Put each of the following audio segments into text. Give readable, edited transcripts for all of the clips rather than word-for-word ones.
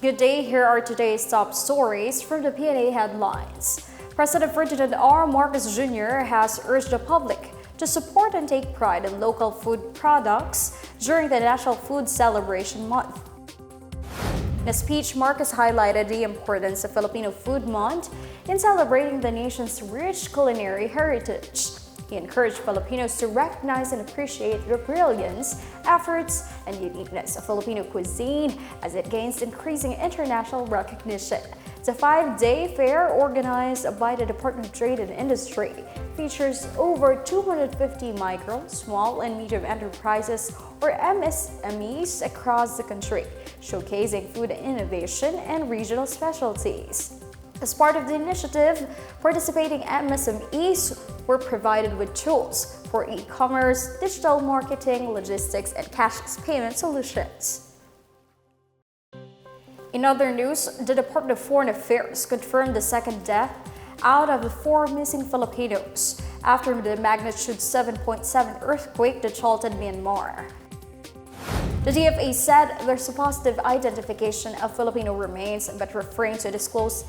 Good day, here are today's top stories from the Pna Headlines. President Ferdinand R. Marcos Jr. has urged the public to support and take pride in local food products during the National Food Celebration Month. In a speech, Marcos highlighted the importance of Filipino Food Month in celebrating the nation's rich culinary heritage. He encouraged Filipinos to recognize and appreciate the brilliance, efforts, and uniqueness of Filipino cuisine as it gains increasing international recognition. The 5-day fair organized by the Department of Trade and Industry features over 250 micro, small, and medium enterprises or MSMEs across the country, showcasing food innovation and regional specialties. As part of the initiative, participating MSMEs were provided with tools for e-commerce, digital marketing, logistics, and cashless payment solutions. In other news, the Department of Foreign Affairs confirmed the second death out of the 4 missing Filipinos after the magnitude 7.7 earthquake that jolted Myanmar. The DFA said there's a positive identification of Filipino remains but refrained to disclose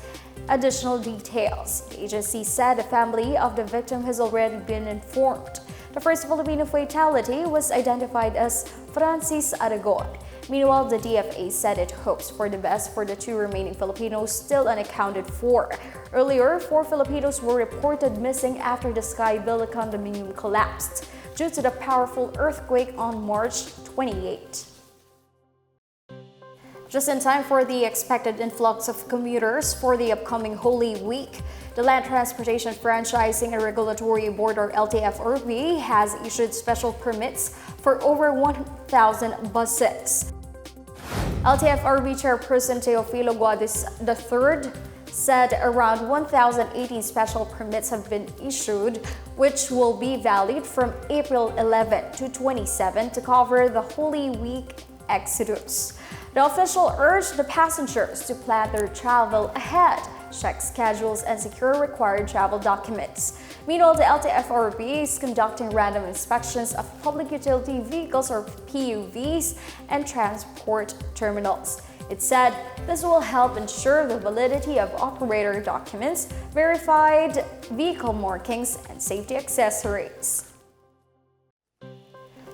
additional details. The agency said the family of the victim has already been informed. The first Filipino fatality was identified as Francis Aragon. Meanwhile, the DFA said it hopes for the best for the 2 remaining Filipinos still unaccounted for. Earlier, 4 Filipinos were reported missing after the Sky Villa condominium collapsed due to the powerful earthquake on March 28. Just in time for the expected influx of commuters for the upcoming Holy Week, the Land Transportation Franchising and Regulatory Board, or LTFRB, has issued special permits for over 1,000 buses. LTFRB Chairperson Teofilo Guadis III said around 1,018 special permits have been issued, which will be valid from April 11 to 27 to cover the Holy Week exodus. The official urged the passengers to plan their travel ahead, check schedules, and secure required travel documents. Meanwhile, the LTFRB is conducting random inspections of public utility vehicles, or PUVs, and transport terminals. It said this will help ensure the validity of operator documents, verified vehicle markings, and safety accessories.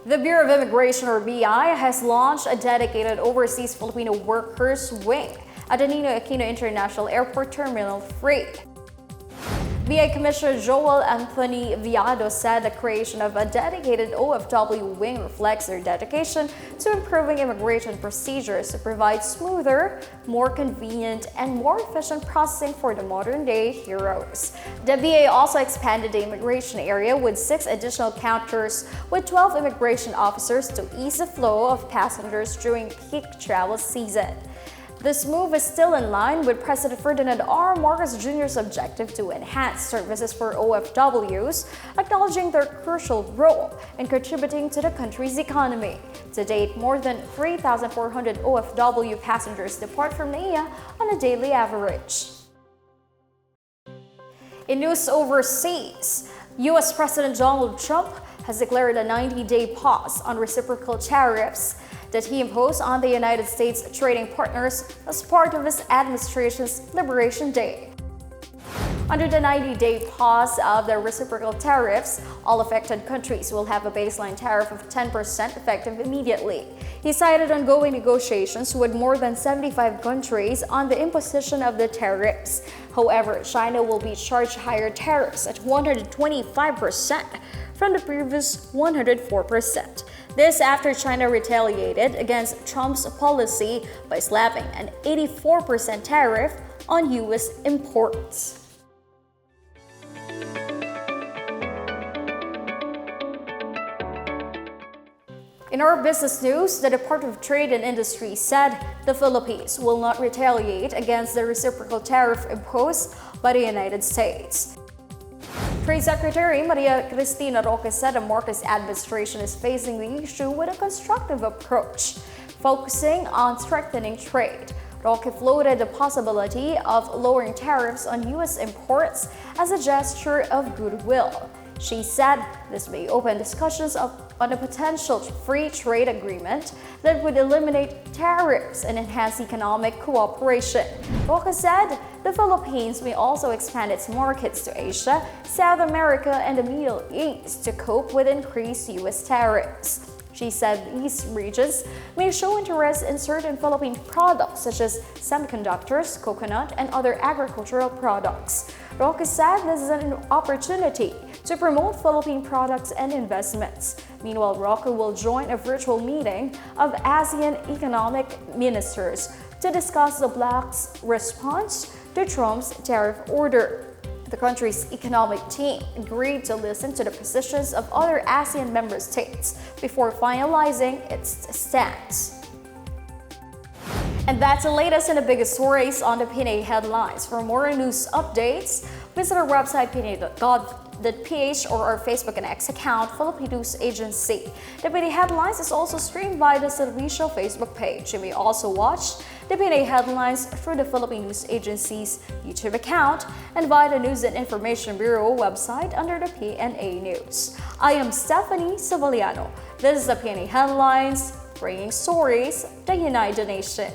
The Bureau of Immigration, or BI, has launched a dedicated Overseas Filipino Workers Wing at the Ninoy Aquino International Airport Terminal 3. BI Commissioner Joel Anthony Viado said the creation of a dedicated OFW wing reflects their dedication to improving immigration procedures to provide smoother, more convenient, and more efficient processing for the modern-day heroes. The BA also expanded the immigration area with 6 additional counters with 12 immigration officers to ease the flow of passengers during peak travel season. This move is still in line with President Ferdinand R. Marcos Jr.'s objective to enhance services for OFWs, acknowledging their crucial role in contributing to the country's economy. To date, more than 3,400 OFW passengers depart from NAIA on a daily average. In news overseas, U.S. President Donald Trump has declared a 90-day pause on reciprocal tariffs that he imposed on the United States trading partners as part of his administration's Liberation Day. Under the 90-day pause of the reciprocal tariffs, all affected countries will have a baseline tariff of 10% effective immediately. He cited ongoing negotiations with more than 75 countries on the imposition of the tariffs. However, China will be charged higher tariffs at 125% from the previous 104%. This after China retaliated against Trump's policy by slapping an 84% tariff on U.S. imports. In our business news, the Department of Trade and Industry said the Philippines will not retaliate against the reciprocal tariff imposed by the United States. Trade Secretary Maria Cristina Roque said the Marcos administration is facing the issue with a constructive approach, focusing on strengthening trade. Roque floated the possibility of lowering tariffs on U.S. imports as a gesture of goodwill. She said this may open discussions on a potential free trade agreement that would eliminate tariffs and enhance economic cooperation. Roque said the Philippines may also expand its markets to Asia, South America, and the Middle East to cope with increased U.S. tariffs. She said these regions may show interest in certain Philippine products such as semiconductors, coconut, and other agricultural products. Roque said this is an opportunity to promote Philippine products and investments. Meanwhile, Roque will join a virtual meeting of ASEAN economic ministers to discuss the bloc's response to Trump's tariff order. The country's economic team agreed to listen to the positions of other ASEAN member states before finalizing its stance. And that's the latest and the biggest stories on the Pna Headlines. For more news updates, visit our website pna.gov.ph or our Facebook and X account, Philippine News Agency. The Pna Headlines is also streamed by the Servicio Facebook page. You may also watch the Pna Headlines through the Philippine News Agency's YouTube account and via the News and Information Bureau website under the PNA News. I am Stephanie Savaliano. This is the Pna Headlines, bringing stories that unite the nation.